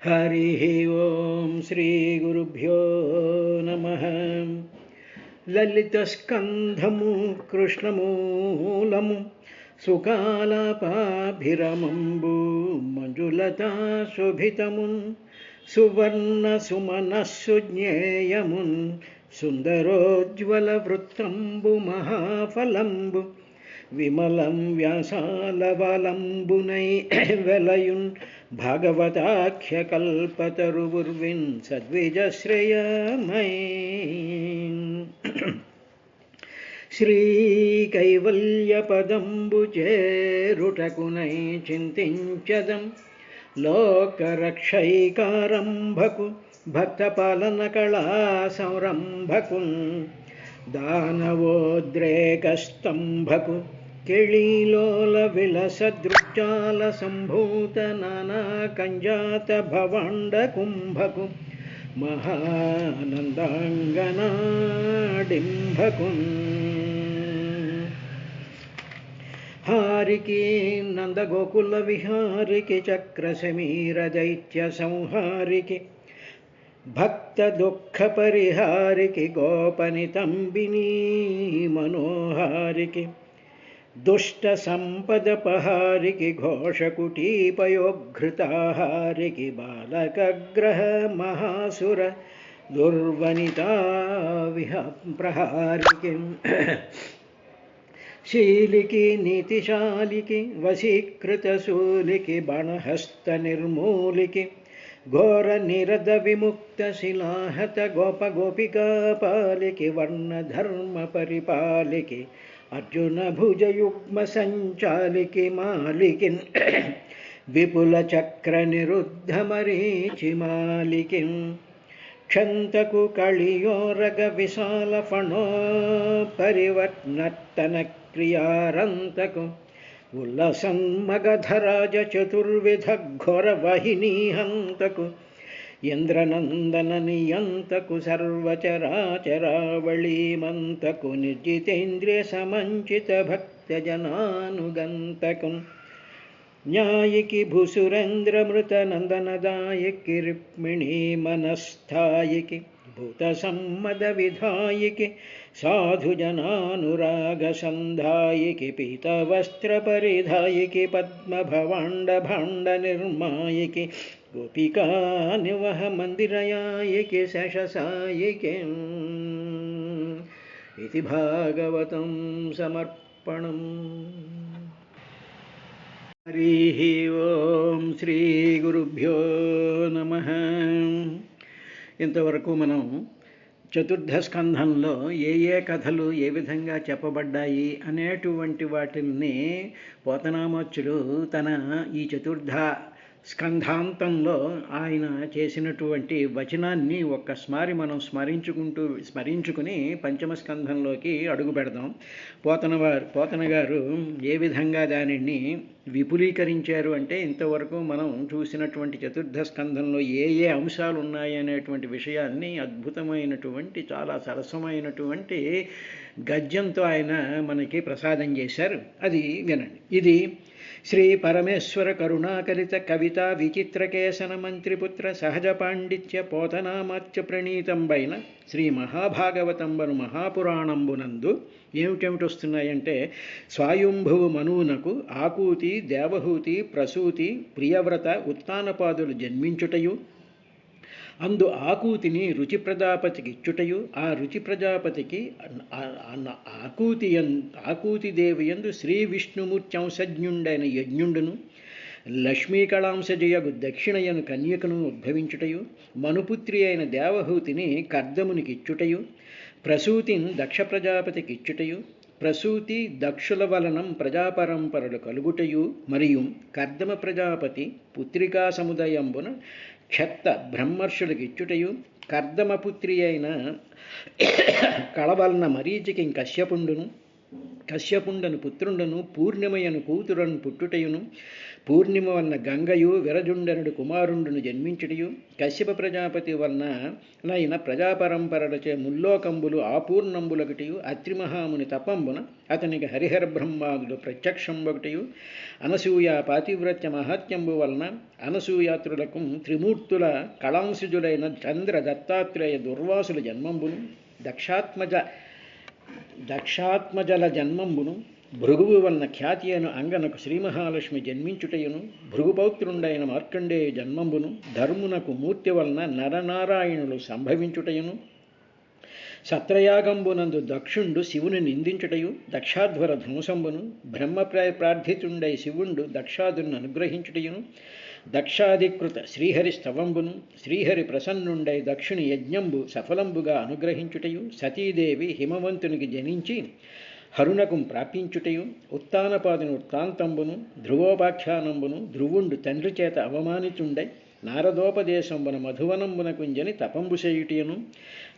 हरिः ओं श्रीगुरुभ्यो नमः। ललितस्कन्धमु कृष्णमूलमु सुकालापाभिरमम्बु मञ्जुलता शोभितमुन् सुवर्णसुमनस्सुज्ञेयमुन् सुन्दरोज्ज्वलवृत्तम्बु महाफलम्बु विमलं व्यासालवलम्बुनै वेलयुन् भागवताख्यकल्पतरुर्विन् सद्विजश्रेयमयी श्रीकैवल्यपदम्बुचेरुटकुनै चिन्तिंचदं लोकरक्षैकारम्भकु भक्तपालनकला संरम्भकुन् दानवोद्रेकस्तम्भकु केळीलोलविलसदृक्जालसम्भूतनानाकञ्जातभवाण्डकुम्भकु महानन्दाङ्गनाडिम्भकुन् हारिकी नन्दगोकुलविहारिकी चक्रसमीरदैत्यसंहारिकी भक्तदुःखपरिहारिकी गोपनितम्बिनी मनोहारिकी दुष्टसम्पदपहारिकी घोषकुटीपयोघृताहारिकी बालकग्रहमहासुर दुर्वनिता विहप्रहारिकी शीलिकी नीतिशालिकी वशीकृतशूलिकी बाणहस्तनिर्मूलिकी घोरनिरदविमुक्तशिलाहत गोपगोपिकापालिकी वर्णधर्मपरिपालिकी अर्जुनभुजयुग्मसञ्चालिकी मालिकिन् विपुलचक्रनिरुद्धमरीचिमालिकिन् क्षन्तकु कलियोरगविशालफणो परिवर्तनक्रियारन्तकु उल्लसन्मगधराज चतुर्विधघोरवहिनीहन्तकु इन्द्रनन्दननियन्तकु सर्वचराचरावळीमन्तकु निर्जितेन्द्रियसमञ्चितभक्तजनानुगन्तकु न्यायिकी भूसुरेन्द्रमृतनन्दनदायिकी रुक्मिणी मनस्थायिकी भूतसम्मदविधायिकी साधुजनानुरागसन्धायिकी पीतवस्त्रपरिधायिकी पद्मभवाण्डभाण्डनिर्मायिकी गोपिकानिवहमन्दिरयायिकी शेषसायिकी इति भागवतं समर्पणम्। हरिः ओं శ్రీగురుభ్యో నమః। ఇంతవరకు మనం చతుర్థ స్కంధంలో ఏ కథలు ఏ విధంగా చెప్పబడ్డాయి అనేటువంటి వాటిని పోతనామాచ్యుడు తన ఈ చతుర్థ స్కంధాంతంలో ఆయన చేసినటువంటి వచనాన్ని ఒక్కసారి మనం స్మరించుకుని పంచమ స్కంధంలోకి అడుగు పెడదాం. పోతన గారు ఏ విధంగా దానిని విపులీకరించారు అంటే, ఇంతవరకు మనం చూసినటువంటి చతుర్థ స్కంధంలో ఏ అంశాలు ఉన్నాయి అనేటువంటి విషయాన్ని అద్భుతమైనటువంటి చాలా సరసమైనటువంటి గద్యంతో ఆయన మనకి ప్రసాదం చేశారు. అది వినండి. ఇది శ్రీ పరమేశ్వర కరుణాకరిత కవితా విచిత్రకేశన మంత్రిపుత్ర సహజ పాండిత్య పోతనామాత్య ప్రణీతంబైన శ్రీ మహాభాగవతంబను మహాపురాణంబునందు ఏమిటేమిటి వస్తున్నాయంటే, స్వాయుంభువు మనువునకు ఆకూతి దేవహూతి ప్రసూతి ప్రియవ్రత ఉత్తానపాదులు జన్మించుటయు, అందు ఆకూతిని రుచి ప్రజాపతికి ఇచ్చుటయు, ఆ రుచి ప్రజాపతికి ఆకూతి దేవియందు శ్రీ విష్ణుమూర్త్యంశజ్ఞుండైన యజ్ఞుండును, లక్ష్మీకళాంశజయగు దక్షిణయను కన్యకను ఉద్భవించుటయు, మనుపుత్రి అయిన దేవహూతిని కర్దమునికి ఇచ్చుటయు, ప్రసూతిని దక్ష ప్రజాపతికి ఇచ్చుటయు, ప్రసూతి దక్షుల వలనం ప్రజాపరంపరలు కలుగుటయు, మరియు కర్దమ ప్రజాపతి పుత్రికా సముదయంబున క్షత్త బ్రహ్మర్షులకు ఇచ్చుటయు, కర్దమపుత్రి అయిన కళవలన మరీచికి కశ్యపుండను పుత్రుండను పూర్ణిమయను కూతురను పుట్టుటయును, పూర్ణిమ వలన గంగయు విరజుండనుడు కుమారుండును జన్మించుటయు కశ్యప ప్రజాపతి వలన నైన ప్రజాపరంపరలచే ముల్లోకంబులు ఆపూర్ణంబులొకటియు అత్రిమహాముని తపంబున అతనికి హరిహర బ్రహ్మాదులు ప్రత్యక్షంబొకటియు అనసూయ పాతివ్రత్య మహాత్యంబు వలన అనసూయాత్రులకు త్రిమూర్తుల కళాంశుజులైన చంద్ర దత్తాత్రేయ దుర్వాసుల జన్మంబును దక్షాత్మజల జన్మంబును భృగువు వలన ఖ్యాతి అయిన అంగనకు శ్రీ మహాలక్ష్మి జన్మించుటయును భృగుపౌత్రుండైన మార్కండేయ జన్మంబును ధర్మునకు మూర్తి వలన నరనారాయణులు సంభవించుటయును సత్రయాగంబునందు దక్షుండు శివుని నిందించుటయు దక్షాధ్వర ధ్వంసంబును బ్రహ్మ ప్రార్థితుండై శివుండు దక్షాదుని అనుగ్రహించుటయును దక్షాధికృత శ్రీహరి స్తవంబును శ్రీహరి ప్రసన్నుండై దక్షుని యజ్ఞంబు సఫలంబుగా అనుగ్రహించుటయు సతీదేవి హిమవంతునికి జనించి హరునకు ప్రాపించుటయు ఉత్తానపాదుని వృత్తాంతంబును ధ్రువోపాఖ్యానంబును ధ్రువుండు తండ్రి చేత అవమానితుండై నారదోపదేశంబున మధువనంబునకుంజని తపంబు చేయుటయును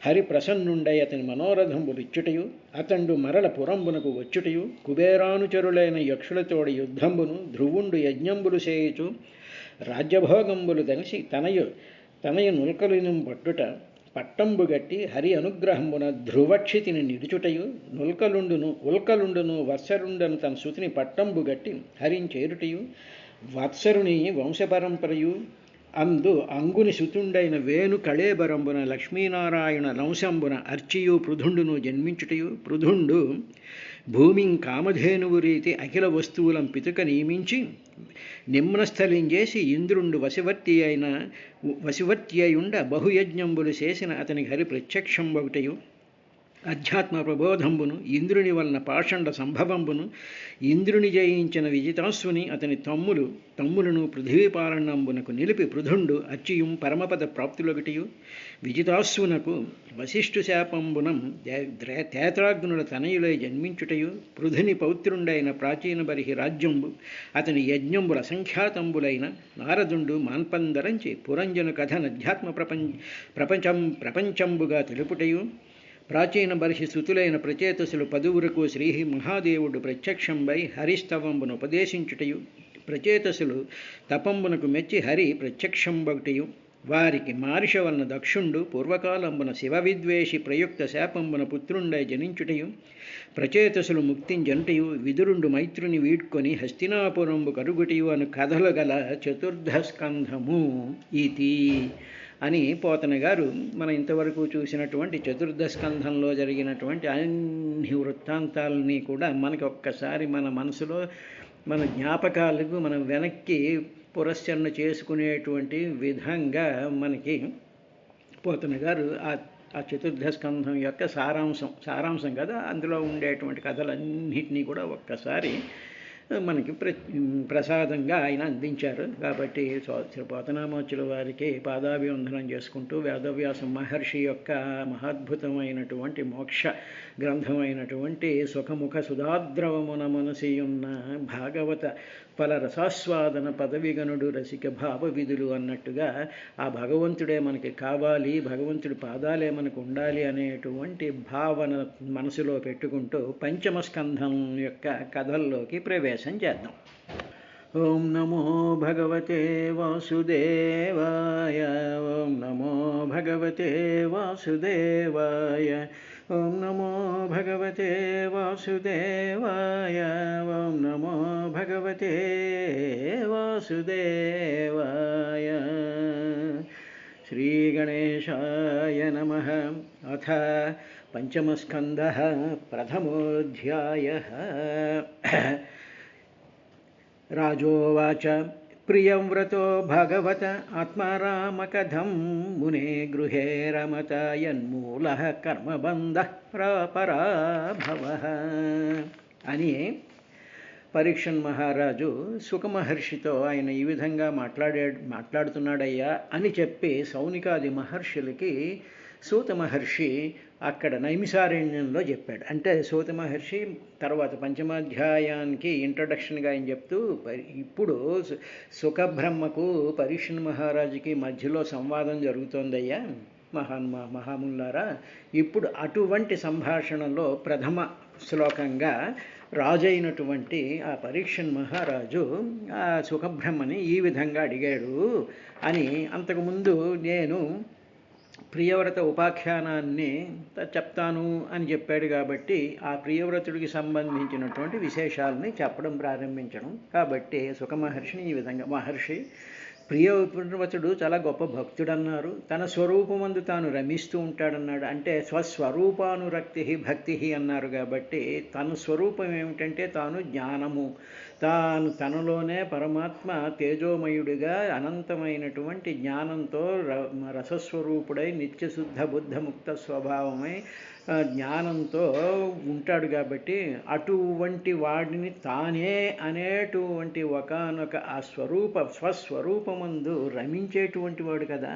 హరి ప్రసన్నుండై అతని మనోరథంబులిచ్చుటయు అతండు మరల పురంబునకు వచ్చుటయు కుబేరానుచరులైన యక్షులతోడి యుద్ధంబును ధ్రువుండు యజ్ఞంబులు చేయుచు రాజ్యభోగంబులు తెలిసి తనయ నుల్కలును పట్టుట పట్టంబు గట్టి హరి అనుగ్రహంబున ధ్రువక్షితిని నిడుచుటయు ఉల్కలుండును వత్సరుండను తన శృతిని పట్టంబు గట్టి హరించేరుటయు వత్సరుని వంశపరంపరయు అంగుని సుతుండైన వేణు కళేబరంబున లక్ష్మీనారాయణ లంశంబున అర్చియు పృథుండును జన్మించుటయు పృథుండు భూమిం కామధేనువు రీతి అఖిల వస్తువులం పితుక నియమించి నిమ్నస్థలించేసి ఇంద్రుండు వశివర్తి అయుండ బహుయజ్ఞంబులు చేసిన అతనికి హరి ప్రత్యక్షం ఒకటయు అధ్యాత్మ ప్రబోధంబును ఇంద్రుని వలన పాషండ సంభవంబును ఇంద్రుని జయించిన విజితాశ్వుని అతని తమ్ములను పృథ్వీపాలనంబునకు నిలిపి పృథుండు అచ్చియుం పరమపద ప్రాప్తులొకటియు విజితాశ్వునకు వశిష్ఠు శాపంబునం తేత్రాగ్నుల తనయులై జన్మించుటయు పృథుని పౌత్రుండైన ప్రాచీన బరిహి రాజ్యంబు అతని యజ్ఞంబుల అసంఖ్యాతంబులైన నారదుండు మాన్పందరంచి పురంజను కథన అధ్యాత్మ ప్రపంచంబుగా తెలుపుటయు ప్రాచీన బర్హి శృతులైన ప్రచేతసులు పదువురకు శ్రీ మహాదేవుడు ప్రత్యక్షంబై హరిస్తవంబును ఉపదేశించుటయు ప్రచేతసులు తపంబునకు మెచ్చి హరి ప్రత్యక్షంబగుటయు వారికి మారిష వలన దక్షుండు పూర్వకాలంబున శివ విద్వేషి ప్రయుక్త శాపంబున పుత్రుండై జనించుటయు ప్రచేతసులు ముక్తింజంటయు విదురుండు మైత్రుని వీడ్కొని హస్తినాపురంబు కరుగుటయు అను కథలు గల చతుర్థస్కంధము ఇది అని పోతన గారు మనం ఇంతవరకు చూసినటువంటి చతుర్థ స్కంధంలో జరిగినటువంటి అన్ని వృత్తాంతాలని కూడా మనకి ఒక్కసారి మన మనసులో మన జ్ఞాపకాలకు మనం వెనక్కి పురస్చరణ చేసుకునేటువంటి విధంగా మనకి పోతన గారు ఆ చతుర్థ స్కంధం యొక్క సారాంశం కదా అందులో ఉండేటువంటి కథలన్నింటినీ కూడా ఒక్కసారి మనకి ప్రసాదంగా ఆయన అందించారు. కాబట్టి పోతనామాచుల వారికి పాదాభివందనం చేసుకుంటూ వేదవ్యాస మహర్షి యొక్క మహాద్భుతమైనటువంటి మోక్ష గ్రంథమైనటువంటి సుఖముఖ సుధాద్రవమున మనసియున్న భాగవత ఫల రసాస్వాదన పదవిగనుడు రసిక భావ విధులు అన్నట్టుగా ఆ భగవంతుడే మనకి కావాలి, భగవంతుడి పాదాలే మనకు ఉండాలి అనేటువంటి భావన మనసులో పెట్టుకుంటూ పంచమ స్కంధం యొక్క కథల్లోకి ప్రవేశం చేద్దాం. ఓం నమో భగవతే వాసుదేవాయ. ఓం నమో భగవతే వాసుదేవాయ. ఓం నమో భగవతే వాసుదేవాయ. ఓం నమో భగవతే వాసుదేవాయ. శ్రీగణేశాయ నమః. అథ పంచమస్కంధః ప్రథమోऽధ్యాయः. రాజోవాచ ప్రియం వ్రతో భగవత ఆత్మారామకథం మునే గృహే రమత యన్మూలః కర్మబంధః పరాభవః అని పరీక్షన్ మహారాజు సుఖమహర్షితో ఆయన ఈ విధంగా మాట్లాడుతున్నాడయ్యా అని చెప్పి సౌనికాది మహర్షులకి సూత మహర్షి అక్కడ నైమిసారణ్యంలో చెప్పాడు. అంటే సూత మహర్షి తర్వాత పంచమాధ్యాయానికి ఇంట్రొడక్షన్గా ఆయన చెప్తూ ఇప్పుడు సుఖబ్రహ్మకు పరీక్షన్ మహారాజుకి మధ్యలో సంవాదం జరుగుతోందయ్యా మహాముల్లారా. ఇప్పుడు అటువంటి సంభాషణలో ప్రథమ శ్లోకంగా రాజు అయినటువంటి ఆ పరీక్షన్ మహారాజు ఆ సుఖబ్రహ్మని ఈ విధంగా అడిగాడు అని అంతకుముందు నేను ప్రియవ్రత ఉపాఖ్యానాన్ని చెప్తాను అని చెప్పాడు కాబట్టి ఆ ప్రియవ్రతుడికి సంబంధించినటువంటి విశేషాలని చెప్పడం ప్రారంభించడం. కాబట్టి సుఖమహర్షిని ఈ విధంగా మహర్షి ప్రియవ్రతుడు చాలా గొప్ప భక్తుడు అన్నారు. తన స్వరూపమందు తాను రమిస్తూ ఉంటాడన్నాడు. అంటే స్వస్వరూపానురక్తి భక్తి అన్నారు. కాబట్టి తన స్వరూపం ఏమిటంటే తాను జ్ఞానము, తనలోనే పరమాత్మ తేజోమయుడిగా అనంతమైనటువంటి జ్ఞానంతో రసస్వరూపుడై నిత్యశుద్ధ బుద్ధముక్త స్వభావమై జ్ఞానంతో ఉంటాడు. కాబట్టి అటువంటి వాడిని తానే అనేటువంటి ఒకానొక ఆ స్వస్వరూపమందు రమించేటువంటి వాడు కదా.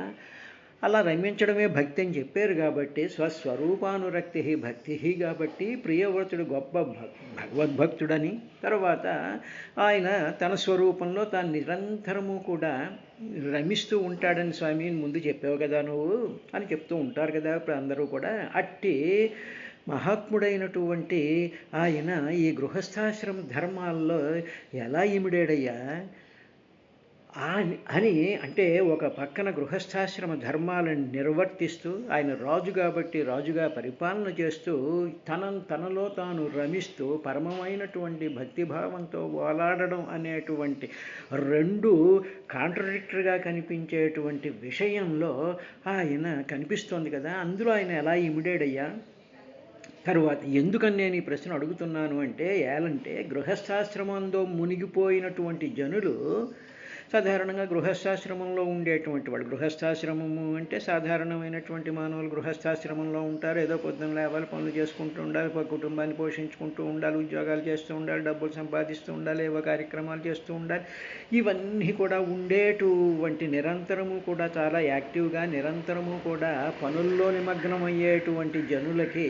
అలా రమించడమే భక్తి అని చెప్పారు. కాబట్టి స్వస్వరూపానురక్తి భక్తి కాబట్టి ప్రియవ్రతుడు గొప్ప భగవద్భక్తుడని, తర్వాత ఆయన తన స్వరూపంలో తాను నిరంతరము కూడా రమిస్తూ ఉంటాడని స్వామి ముందు చెప్పావు కదా నువ్వు అని చెప్తూ ఉంటారు కదా ఇప్పుడు అందరూ కూడా. అట్టి మహాత్ముడైనటువంటి ఆయన ఈ గృహస్థాశ్రమ ధర్మాల్లో ఎలా ఇమిడాడయ్యా అని అంటే ఒక పక్కన గృహస్థాశ్రమ ధర్మాలను నిర్వర్తిస్తూ ఆయన రాజు కాబట్టి రాజుగా పరిపాలన చేస్తూ తనలో తాను రమిస్తూ పరమమైనటువంటి భక్తిభావంతో ఓలాడడం అనేటువంటి రెండు కాంట్రడిక్టరీగా కనిపించేటువంటి విషయంలో ఆయన కనిపిస్తోంది కదా. అందులో ఆయన ఎలా ఇమిడాడయ్యా? తరువాత ఎందుకని నేను ఈ ప్రశ్న అడుగుతున్నాను అంటే గృహస్థాశ్రమంలో మునిగిపోయినటువంటి జనులు సాధారణంగా గృహస్థాశ్రమంలో ఉండేటువంటి వాళ్ళు, గృహస్థాశ్రమము అంటే సాధారణమైనటువంటి మానవులు గృహస్థాశ్రమంలో ఉంటారు. ఏదో పొద్దున్న లేవాలి, పనులు చేసుకుంటూ ఉండాలి, కుటుంబాన్ని పోషించుకుంటూ ఉండాలి, ఉద్యోగాలు చేస్తూ ఉండాలి, డబ్బులు సంపాదిస్తూ ఉండాలి, ఏవో కార్యక్రమాలు చేస్తూ ఉండాలి. ఇవన్నీ కూడా ఉండేటువంటి నిరంతరము కూడా చాలా యాక్టివ్గా నిరంతరము కూడా పనుల్లో నిమగ్నమయ్యేటువంటి జనులకి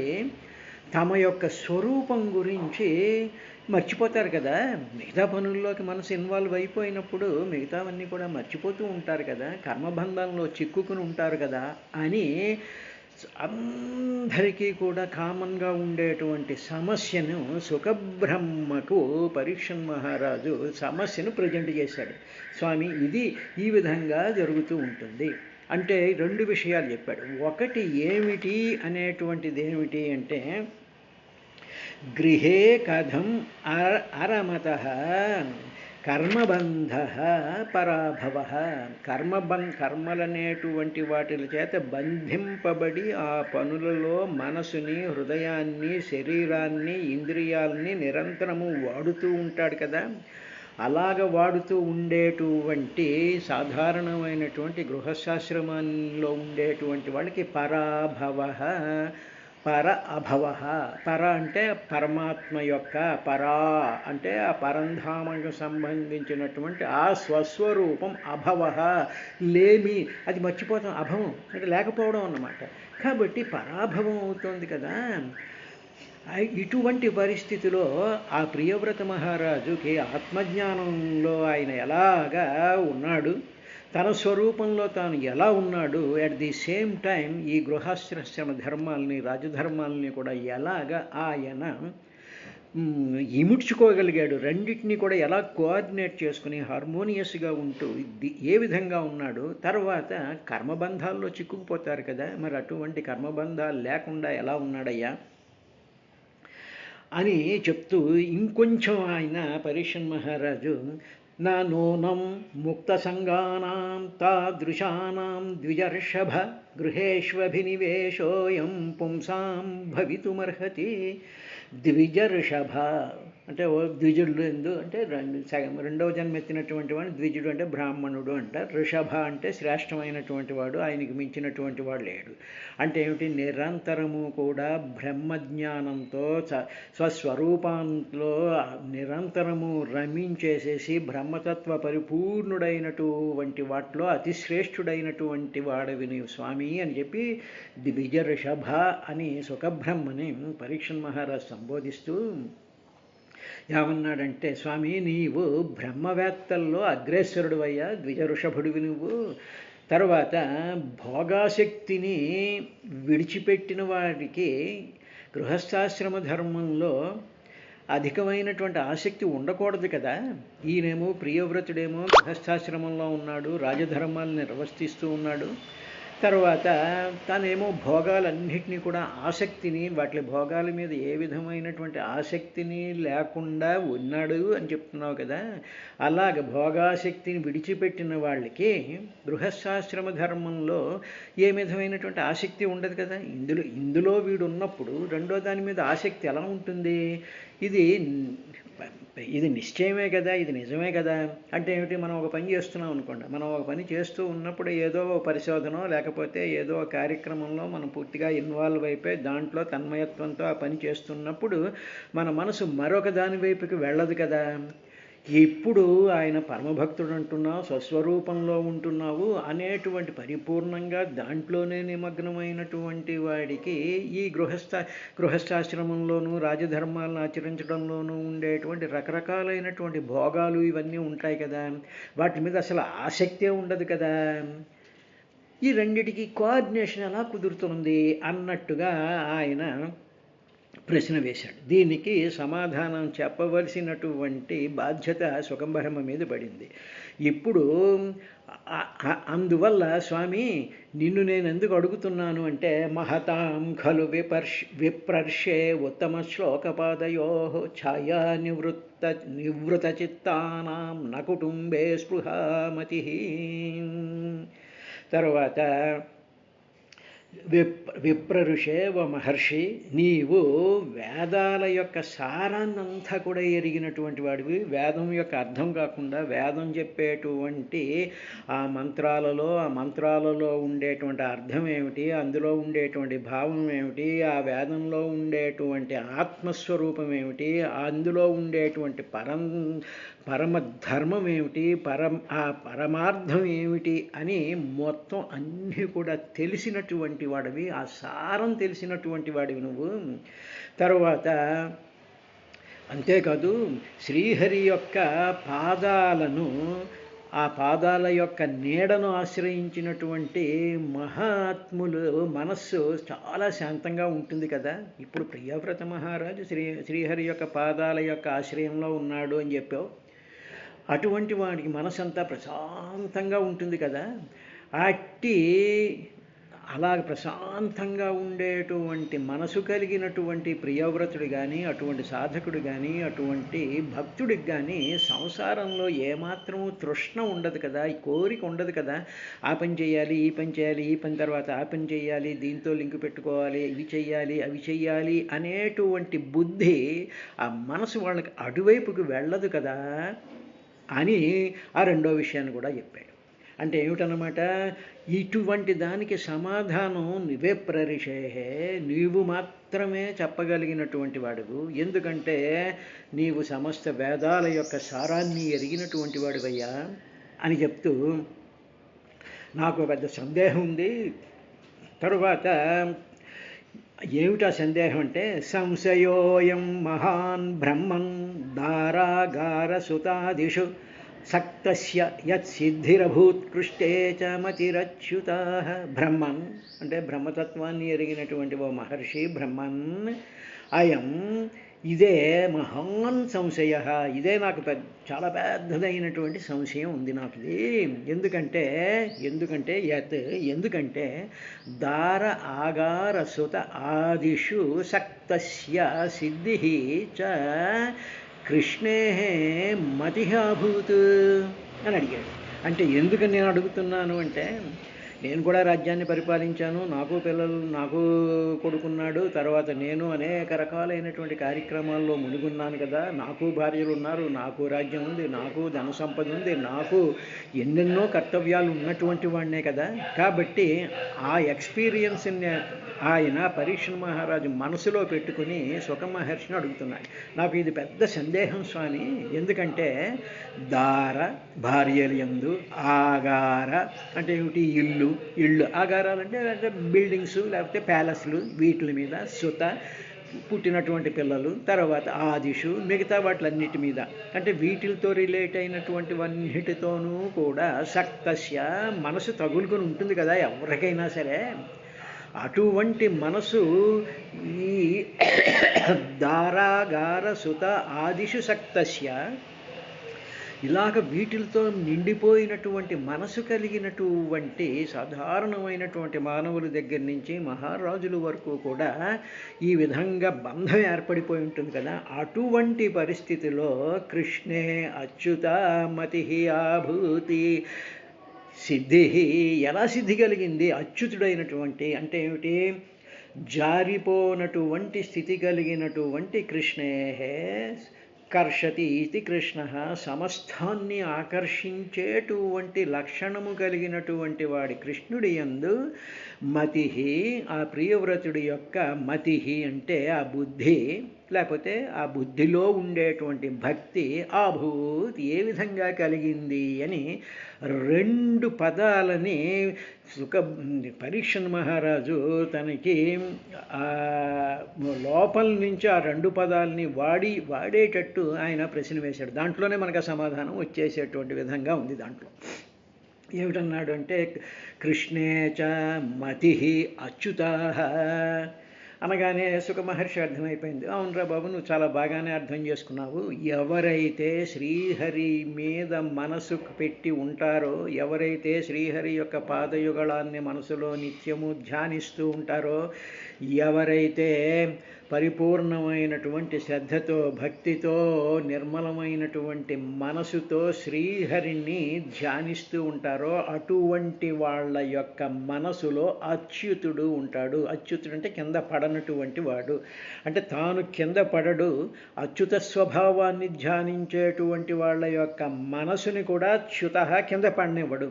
తమ యొక్క స్వరూపం గురించి మర్చిపోతారు కదా. మిగతా పనుల్లోకి మనసు ఇన్వాల్వ్ అయిపోయినప్పుడు మిగతావన్నీ కూడా మర్చిపోతూ ఉంటారు కదా, కర్మబంధంలో చిక్కుకుని ఉంటారు కదా అని అందరికీ కూడా కామన్గా ఉండేటువంటి సమస్యను సుఖబ్రహ్మకు పరీక్షన్ మహారాజు సమస్యను ప్రజెంట్ చేశాడు. స్వామి ఇది ఈ విధంగా జరుగుతూ ఉంటుంది అంటే రెండు విషయాలు చెప్పాడు. ఒకటి ఏమిటి అనేటువంటిది ఏమిటి అంటే గృహే కథం అరమతః కర్మబంధ పరాభవ. కర్మలనేటువంటి వాటి చేత బంధింపబడి ఆ పనులలో మనసుని, హృదయాన్ని, శరీరాన్ని, ఇంద్రియాలని నిరంతరము వాడుతూ ఉంటాడు కదా. అలాగ వాడుతూ ఉండేటువంటి సాధారణమైనటువంటి గృహస్థాశ్రమంలో ఉండేటువంటి వాళ్ళకి పరాభవ, పర అభవ. పర అంటే పరమాత్మ యొక్క, పరా అంటే ఆ పరంధామకు సంబంధించినటువంటి ఆ స్వస్వరూపం, అభవ లేమి, అది మర్చిపోతాం. అభవం అంటే లేకపోవడం అన్నమాట. కాబట్టి పరాభవం అవుతోంది కదా. ఇటువంటి పరిస్థితిలో ఆ ప్రియవ్రత మహారాజుకి ఆత్మజ్ఞానంలో ఆయన ఎలాగా ఉన్నాడు, తన స్వరూపంలో తాను ఎలా ఉన్నాడు, అట్ ది సేమ్ టైం ఈ గృహాశ్రమ ధర్మాలని, రాజధర్మాలని కూడా ఎలాగా ఆయన ఇముడ్చుకోగలిగాడు, రెండింటినీ కూడా ఎలా కోఆర్డినేట్ చేసుకుని హార్మోనియస్గా ఉంటూ ఏ విధంగా ఉన్నాడు. తర్వాత కర్మబంధాల్లో చిక్కుకుపోతారు కదా, మరి అటువంటి కర్మబంధాలు లేకుండా ఎలా ఉన్నాడయ్యా అని చెప్తూ ఇంకొంచెం ఆయన పరీక్షన్ మహారాజు నా నూనం ముక్త సంగానాం తాదృశానాం ద్విజర్షభ గృహేష్వభినివేశోయం పుంసాం భవితుమర్హతి. ద్విజర్షభ అంటే ద్విజుడు అంటే రెండవ జన్మ ఎత్తినటువంటి వాడు ద్విజుడు అంటే బ్రాహ్మణుడు అంటారు. ఋషభ అంటే శ్రేష్టమైనటువంటి వాడు, ఆయనకి మించినటువంటి వాడు లేడు. అంటే ఏమిటి, నిరంతరము కూడా బ్రహ్మజ్ఞానంతో స్వస్వరూపంలో నిరంతరము రమించేసేసి బ్రహ్మతత్వ పరిపూర్ణుడైనటువంటి వాటిలో అతిశ్రేష్ఠుడైనటువంటి వాడవి నీవు స్వామి అని చెప్పి ద్విజ ఋషభ అని సుఖబ్రహ్మని పరీక్షన్ మహారాజు సంబోధిస్తూ ఏమన్నాడంటే, స్వామి నీవు బ్రహ్మవేత్తల్లో అగ్రేశ్వరుడు అయ్యా, ద్విజ ఋషభుడివి నువ్వు. తర్వాత భోగాశక్తిని విడిచిపెట్టిన వాడికి గృహస్థాశ్రమ ధర్మంలో అధికమైనటువంటి ఆసక్తి ఉండకూడదు కదా. ఈయనేమో ప్రియవ్రతుడేమో గృహస్థాశ్రమంలో ఉన్నాడు, రాజధర్మాలను నిర్వర్తిస్తూ ఉన్నాడు. తర్వాత తనేమో భోగాలన్నిటినీ కూడా ఆసక్తిని, వాటి భోగాల మీద ఏ విధమైనటువంటి ఆసక్తిని లేకుండా ఉన్నాడు అని చెప్తున్నావు కదా. అలాగ భోగాసక్తిని విడిచిపెట్టిన వాళ్ళకి గృహస్థాశ్రమ ధర్మంలో ఏ విధమైనటువంటి ఆసక్తి ఉండదు కదా. ఇందులో వీడు ఉన్నప్పుడు రెండో దాని మీద ఆసక్తి ఎలా ఉంటుంది? ఇది నిశ్చయమే కదా, ఇది నిజమే కదా. అంటే ఏమిటి? మనం ఒక పని చేస్తున్నాం అనుకోండి, మనం ఒక పని చేస్తూ ఉన్నప్పుడు ఏదో పరిశోధన లేకపోతే ఏదో కార్యక్రమంలో మనం పూర్తిగా ఇన్వాల్వ్ అయిపోయి దాంట్లో తన్మయత్వంతో ఆ పని చేస్తున్నప్పుడు మన మనసు మరొక దాని వైపుకి వెళ్ళదు కదా. ఇప్పుడు ఆయన పరమభక్తుడు అంటున్నావు, స్వస్వరూపంలో ఉంటున్నావు అనేటువంటి పరిపూర్ణంగా దాంట్లోనే నిమగ్నమైనటువంటి వాడికి ఈ గృహస్థాశ్రమంలోనూ రాజధర్మాలను ఆచరించడంలోనూ ఉండేటువంటి రకరకాలైనటువంటి భోగాలు ఇవన్నీ ఉంటాయి కదా, వాటి మీద అసలు ఆసక్తే ఉండదు కదా. ఈ రెండిటికి కోఆర్డినేషన్ ఎలా కుదురుతుంది అన్నట్టుగా ఆయన ప్రశ్న వేశాడు. దీనికి సమాధానం చెప్పవలసినటువంటి బాధ్యత శుకంభరమ మీద పడింది. ఇప్పుడు అందువల్ల స్వామి నిన్ను నేను ఎందుకు అడుగుతున్నాను అంటే, మహతాం ఖలు విప్రర్షే ఉత్తమ శ్లోకపాదయో ఛాయా నివృత చిత్తానాం న కుటుంబే స్పృహామతి. తర్వాత విప్రఋషేవ మహర్షి, నీవు వేదాల యొక్క సారాన్నంతా కూడా ఎరిగినటువంటి వాడివి. వేదం యొక్క అర్థం కాకుండా వేదం చెప్పేటువంటి ఆ మంత్రాలలో ఉండేటువంటి అర్థం ఏమిటి, అందులో ఉండేటువంటి భావం ఏమిటి, ఆ వేదంలో ఉండేటువంటి ఆత్మస్వరూపం ఏమిటి, అందులో ఉండేటువంటి పరమధర్మం ఏమిటి, ఆ పరమార్థం ఏమిటి అని మొత్తం అన్నీ కూడా తెలిసినటువంటి వాడివి, ఆ సారం తెలిసినటువంటి వాడివి నువ్వు. తర్వాత అంతేకాదు శ్రీహరి యొక్క పాదాలను, ఆ పాదాల యొక్క నీడను ఆశ్రయించినటువంటి మహాత్ములు మనస్సు చాలా శాంతంగా ఉంటుంది కదా. ఇప్పుడు ప్రియవ్రత మహారాజు శ్రీహరి యొక్క పాదాల యొక్క ఆశ్రయంలో ఉన్నాడు అని చెప్పావు. అటువంటి వాడికి మనసంతా ప్రశాంతంగా ఉంటుంది కదా. అలా ప్రశాంతంగా ఉండేటువంటి మనసు కలిగినటువంటి ప్రియవ్రతుడు కానీ, అటువంటి సాధకుడు కానీ, అటువంటి భక్తుడికి కానీ సంసారంలో ఏమాత్రము తృష్ణ ఉండదు కదా, ఈ కోరిక ఉండదు కదా. ఆ పని చేయాలి, ఈ పని చేయాలి, ఈ పని తర్వాత ఆ పని చేయాలి, దీంతో లింకు పెట్టుకోవాలి, ఇవి చెయ్యాలి, అవి చెయ్యాలి అనేటువంటి బుద్ధి ఆ మనసు వాళ్ళకి అటువైపుకి వెళ్ళదు కదా అని ఆ రెండో విషయాన్ని కూడా చెప్పాడు. అంటే ఏమిటన్నమాట, ఇటువంటి దానికి సమాధానం నువ్వే ప్రరిషేహే, నీవు మాత్రమే చెప్పగలిగినటువంటి వాడువు. ఎందుకంటే నీవు సమస్త వేదాల యొక్క సారాన్ని ఎరిగినటువంటి వాడివయ్యా అని చెప్తూ, నాకు పెద్ద సందేహం ఉంది. తరువాత ఏమిటా సందేహం అంటే, సంశయోయం మహాన్ బ్రహ్మన్ దారాగార సుతాదిషు సక్తస్య యత్ సిద్ధిరభూత్కృష్టే చ మతిరచ్యుతా. బ్రహ్మన్ అంటే బ్రహ్మతత్వాన్ని ఎరిగినటువంటి ఓ మహర్షి బ్రహ్మన్, అయం ఇదే మహాన్ సంశయ, ఇదే నాకు చాలా పెద్దదైనటువంటి సంశయం ఉంది నాకు ఇది. ఎందుకంటే దార ఆగార సుత ఆదిషు సక్తస్య సిద్ధి చ కృష్ణే మతిహాభూత్ అని అడిగాడు. అంటే ఎందుకని నేను అడుగుతున్నాను అంటే, నేను కూడా రాజ్యాన్ని పరిపాలించాను, నాకు పిల్లలు, నాకు కొడుకున్నాడు, తర్వాత నేను అనేక రకాలైనటువంటి కార్యక్రమాల్లో మునిగున్నాను కదా, నాకు భార్యలు ఉన్నారు, నాకు రాజ్యం ఉంది, నాకు ధన సంపద ఉంది, నాకు ఎన్నెన్నో కర్తవ్యాలు ఉన్నటువంటి వాడినే కదా. కాబట్టి ఆ ఎక్స్పీరియన్స్ని ఆయన పరీక్ష మహారాజు మనసులో పెట్టుకుని శుక మహర్షిని అడుగుతున్నాడు. నాకు ఇది పెద్ద సందేహం స్వామి. ఎందుకంటే దార భార్యలు యందు, ఆగార అంటే ఏమిటి, ఇళ్ళు ఆగారాలంటే బిల్డింగ్స్ లేకపోతే ప్యాలెస్లు, వీటి మీద సుత పుట్టినటువంటి పిల్లలు, తర్వాత ఆదిషు మిగతా వాటిలన్నిటి మీద, అంటే వీటితో రిలేట్ అయినటువంటివన్నిటితోనూ కూడా సక్తస్య మనసు తగులుకొని ఉంటుంది కదా ఎవరికైనా సరే. అటువంటి మనసు ఈ దారాగార సుత ఆదిషు సక్తస్య, ఇలాగ వీటితో నిండిపోయినటువంటి మనసు కలిగినటువంటి సాధారణమైనటువంటి మానవుల దగ్గర నుంచి మహారాజుల వరకు కూడా ఈ విధంగా బంధం ఏర్పడిపోయి ఉంటుంది కదా. అటువంటి పరిస్థితిలో కృష్ణే అచ్యుత మతి ఆభూతి సిద్ధి ఎలా సిద్ధి కలిగింది? అచ్యుతుడైనటువంటి అంటే ఏమిటి? జారిపోనటువంటి స్థితి కలిగినటువంటి కృష్ణే కర్షతి ఇది కృష్ణ, సమస్తాన్ని ఆకర్షించేటువంటి లక్షణము కలిగినటువంటి వాడి కృష్ణుడి యందు మతి, ఆ ప్రియవ్రతుడి యొక్క మతి అంటే ఆ బుద్ధి, లేకపోతే ఆ బుద్ధిలో ఉండేటువంటి భక్తి ఆభూతి ఏ విధంగా కలిగింది అని రెండు పదాలని పరీక్షణ్ మహారాజు తనకి లోపల నుంచి ఆ రెండు పదాలని వాడేటట్టు ఆయన ప్రశ్న వేశాడు. దాంట్లోనే మనకు ఆ సమాధానం వచ్చేసేటువంటి విధంగా ఉంది. దాంట్లో ఏమిటన్నాడు అంటే కృష్ణేచ మతి అచ్యుతా అనగానే సుఖ మహర్షి అర్థమైపోయింది. అవునరా బాబు, నువ్వు చాలా బాగానే అర్థం చేసుకున్నావు. ఎవరైతే శ్రీహరి మీద మనసు పెట్టి ఉంటారో, ఎవరైతే శ్రీహరి యొక్క పాదయుగళాన్ని మనసులో నిత్యము ధ్యానిస్తూ ఉంటారో, ఎవరైతే పరిపూర్ణమైనటువంటి శ్రద్ధతో భక్తితో నిర్మలమైనటువంటి మనసుతో శ్రీహరిని ధ్యానిస్తూ ఉంటారో అటువంటి వాళ్ళ యొక్క మనసులో అచ్యుతుడు ఉంటాడు. అచ్యుతుడు అంటే కింద పడనటువంటి వాడు, అంటే తాను కింద పడడు. అచ్యుత స్వభావాన్ని ధ్యానించేటువంటి వాళ్ళ యొక్క మనసుని కూడా అచ్యుత కింద పడనివ్వడు.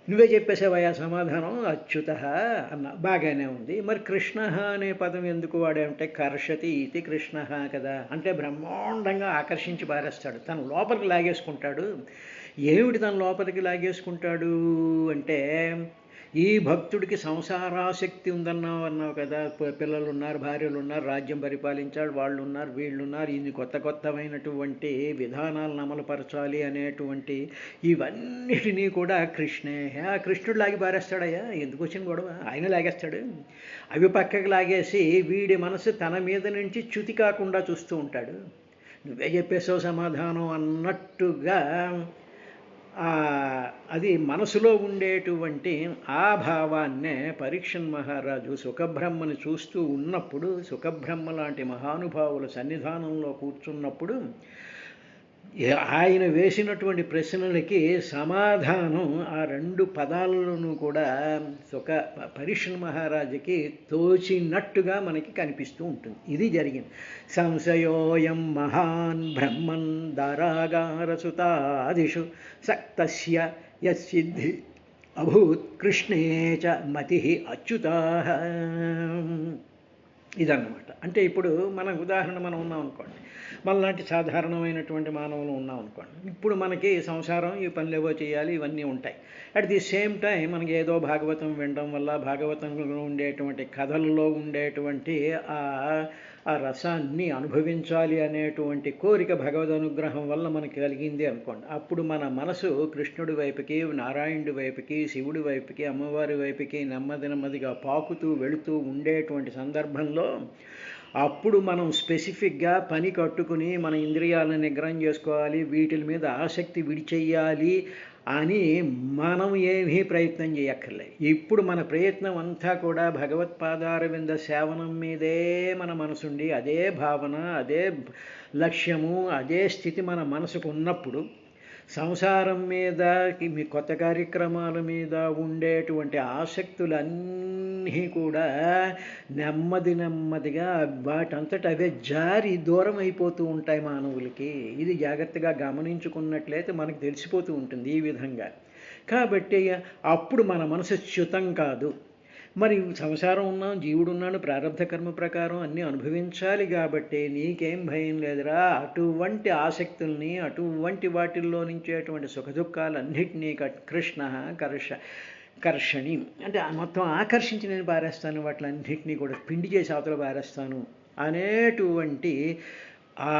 నువ్వే చెప్పేసావయ్యా సమాధానం, అచ్యుత అన్న. బాగానే ఉంది. మరి కృష్ణ అనే పదం ఎందుకు వాడంటే కర్షతి ఇది కృష్ణ కదా, అంటే బ్రహ్మాండంగా ఆకర్షించి పారేస్తాడు, తను లోపలికి లాగేసుకుంటాడు. ఏమిటి తను లోపలికి లాగేసుకుంటాడు అంటే, ఈ భక్తుడికి సంసారాసక్తి అన్నావు కదా, పిల్లలు ఉన్నారు, భార్యలు ఉన్నారు, రాజ్యం పరిపాలించాడు, వాళ్ళు ఉన్నారు, వీళ్ళు ఉన్నారు, ఇన్ని కొత్తమైనటువంటి విధానాలను అమలుపరచాలి అనేటువంటి ఇవన్నిటినీ కూడా కృష్ణుడు లాగి పారేస్తాడయ్యా. ఎందుకు వచ్చిన గొడవ? ఆయన లాగేస్తాడు. అవి పక్కకి లాగేసి వీడి మనసు తన మీద నుంచి చ్యుతి కాకుండా చూస్తూ ఉంటాడు. నువ్వే చెప్పేసావు సమాధానం అన్నట్టుగా అది మనసులో ఉండేటువంటి ఆ భావాన్నే పరీక్షణ్ మహారాజు సుఖబ్రహ్మని చూస్తూ ఉన్నప్పుడు, సుఖబ్రహ్మ లాంటి మహానుభావుల సన్నిధానంలో కూర్చున్నప్పుడు ఆయన వేసినటువంటి ప్రశ్నలకి సమాధానం ఆ రెండు పదాలను కూడా పరీక్షణ్ మహారాజుకి తోచినట్టుగా మనకి కనిపిస్తూ ఉంటుంది. ఇది జరిగింది. సంశయోయం మహాన్ బ్రహ్మన్ దారాగారసుతాదిషు సక్తస్య యసిద్ధి అభూత్ కృష్ణే చ మతి అచ్యుతా. ఇదన్నమాట. అంటే ఇప్పుడు మన ఉదాహరణ మనం ఉన్నాం అనుకోండి, మనలాంటి సాధారణమైనటువంటి మానవులు ఉన్నాం అనుకోండి. ఇప్పుడు మనకి సంసారం, ఈ పనులు ఏవో చేయాలి, ఇవన్నీ ఉంటాయి. అట్ ది సేమ్ టైం మనకి ఏదో భాగవతం వినడం వల్ల, భాగవతంలో ఉండేటువంటి కథలలో ఉండేటువంటి ఆ రసాన్ని అనుభవించాలి అనేటువంటి కోరిక భగవద్ అనుగ్రహం వల్ల మనకి కలిగింది అనుకోండి. అప్పుడు మన మనసు కృష్ణుడి వైపుకి, నారాయణుడి వైపుకి, శివుడి వైపుకి, అమ్మవారి వైపుకి నెమ్మదిగా పాకుతూ వెళుతూ ఉండేటువంటి సందర్భంలో అప్పుడు మనం స్పెసిఫిక్గా పని కట్టుకుని మన ఇంద్రియాలను నిగ్రహం చేసుకోవాలి, వీటి మీద ఆసక్తి విడిచెయ్యాలి అని మనం ఏమీ ప్రయత్నం చేయక్కర్లేదు. ఇప్పుడు మన ప్రయత్నం అంతా కూడా భగవత్పాదారవింద సేవనం మీదే మన మనసుండి, అదే భావన, అదే లక్ష్యము, అదే స్థితి మన మనసుకు ఉన్నప్పుడు సంసారం మీద, మీ కొత్త కార్యక్రమాల మీద ఉండేటువంటి ఆసక్తులన్నీ కూడా నెమ్మదిగా వాటంతట అవే జారి దూరం అయిపోతూ ఉంటాయి మానవులకి. ఇది జాగ్రత్తగా గమనించుకున్నట్లయితే మనకు తెలిసిపోతూ ఉంటుంది ఈ విధంగా. కాబట్టి అప్పుడు మన మనసు చ్యుతం కాదు. మరి సంసారం ఉన్నాం, జీవుడు ఉన్నాడు, ప్రారంభ కర్మ ప్రకారం అన్నీ అనుభవించాలి కాబట్టి నీకేం భయం లేదురా. అటువంటి ఆసక్తుల్ని, అటువంటి వాటిల్లో నుంచేటువంటి సుఖదుఖాలన్నింటినీ కృష్ణ కర్షణి అంటే మొత్తం ఆకర్షించి నేను పారేస్తాను, వాటిలన్నింటినీ కూడా పిండి చేసి అవతల పారేస్తాను అనేటువంటి ఆ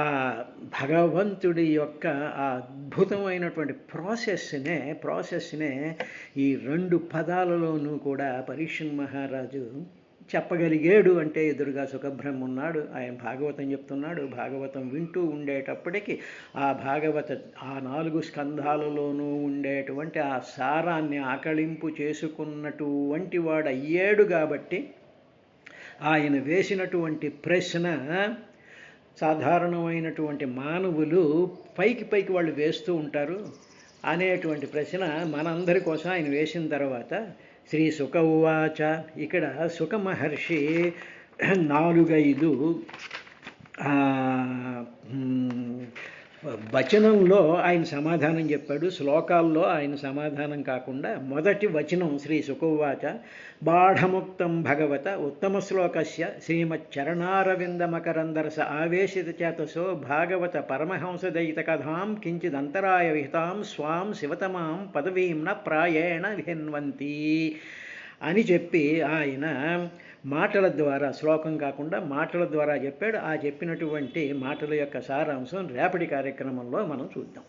భగవంతుడి యొక్క ఆ అద్భుతమైనటువంటి ప్రాసెస్నే ఈ 2 పదాలలోనూ కూడా పరీక్షణ్ మహారాజు చెప్పగలిగాడు. అంటే ఎదురుగా సుఖబ్రహ్మ ఉన్నాడు, ఆయన భాగవతం చెప్తున్నాడు. భాగవతం వింటూ ఉండేటప్పటికి ఆ ఆ 4 స్కంధాలలోనూ ఉండేటువంటి ఆ సారాన్ని ఆకళింపు చేసుకున్నటువంటి వాడు అయ్యాడు. కాబట్టి ఆయన వేసినటువంటి ప్రశ్న సాధారణమైనటువంటి మానవులు పైకి వాళ్ళు వేస్తూ ఉంటారు అనేటువంటి ప్రశ్న మనందరి కోసం ఆయన వేసిన తర్వాత శ్రీ సుఖ ఉవాచ, ఇక్కడ సుఖ మహర్షి 4-5 వచనంలో ఆయన సమాధానం చెప్పాడు. శ్లోకాల్లో ఆయన సమాధానం కాకుండా మొదటి వచనం శ్రీ సుఖోవాచ బాఢముక్తం భగవత ఉత్తమ శ్లోకస్య శ్రీమచ్చరణారవిందమకరందరస ఆవేశిత చేతసో భాగవత పరమహంసదయిత కథాం కించిదంతరాయ విహితాం స్వాం శివతమాం పదవీం న ప్రాయేణ విహిన్వంతి అని చెప్పి ఆయన మాటల ద్వారా, శ్లోకం కాకుండా మాటల ద్వారా చెప్పాడు. ఆ చెప్పినటువంటి మాటల యొక్క సారాంశం రేపటి కార్యక్రమంలో మనం చూద్దాం.